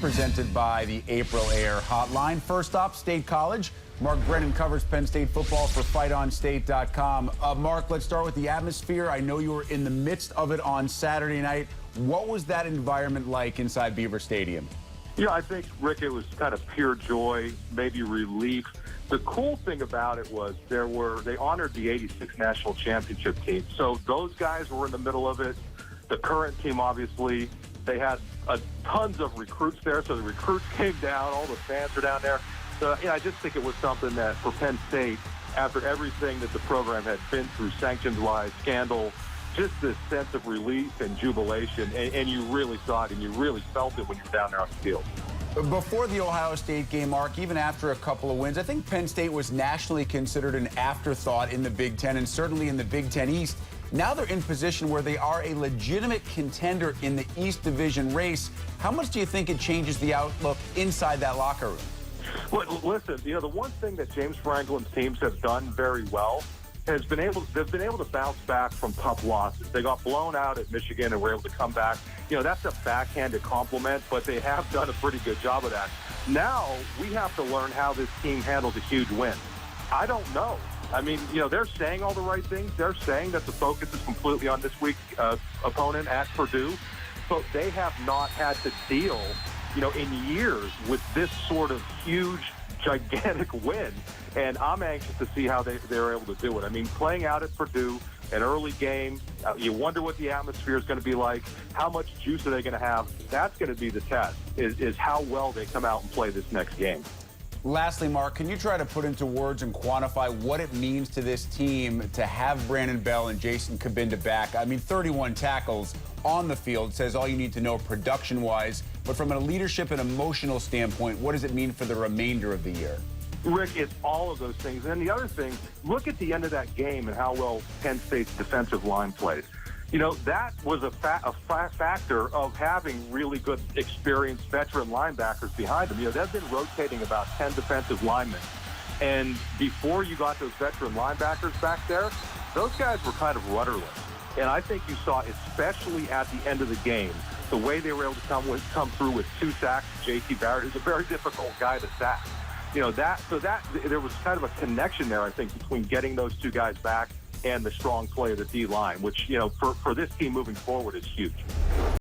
presented by the April Air Hotline. First up, State College. Mark Brennan covers Penn State football for FightOnState.com. Mark, let's start with the atmosphere. I know you were in the midst of it on Saturday night. What was that environment like inside Beaver Stadium? Yeah, I think, Rick, it was kind of pure joy, maybe relief. The cool thing about it was they honored the '86 national championship team. So those guys were in the middle of it. The current team, obviously, they had tons of recruits there. So the recruits came down, all the fans were down there. So, I just think it was something that for Penn State, after everything that the program had been through, sanctions-wise, scandal, just this sense of relief and jubilation, and you really saw it and you really felt it when you were down there on the field. Before the Ohio State game, Mark, even after a couple of wins, I think Penn State was nationally considered an afterthought in the Big Ten and certainly in the Big Ten East. Now they're in position where they are a legitimate contender in the East Division race. How much do you think it changes the outlook inside that locker room? Well, listen, the one thing that James Franklin's teams have done very well they've been able to bounce back from tough losses. They got blown out at Michigan and were able to come back. That's a backhanded compliment, but they have done a pretty good job of that. Now we have to learn how this team handles a huge win. I don't know. I mean, they're saying all the right things. They're saying that the focus is completely on this week's opponent at Purdue, but they have not had to deal, in years with this sort of huge, gigantic win. And I'm anxious to see how they're able to do it. I mean, playing out at Purdue, an early game, you wonder what the atmosphere is going to be like. How much juice are they going to have? That's going to be the test, is how well they come out and play this next game. Lastly, Mark, can you try to put into words and quantify what it means to this team to have Brandon Bell and Jason Cabinda back? I mean, 31 tackles on the field says all you need to know production-wise. But from a leadership and emotional standpoint, what does it mean for the remainder of the year? Rick, it's all of those things. And the other thing, look at the end of that game and how well Penn State's defensive line played. That was a factor of having really good, experienced veteran linebackers behind them. They've been rotating about 10 defensive linemen. And before you got those veteran linebackers back there, those guys were kind of rudderless. And I think you saw, especially at the end of the game, the way they were able to come through with 2 sacks. J.T. Barrett is a very difficult guy to sack. There was kind of a connection there, I think, between getting those 2 guys back and the strong play of the D-line, which, for this team moving forward is huge.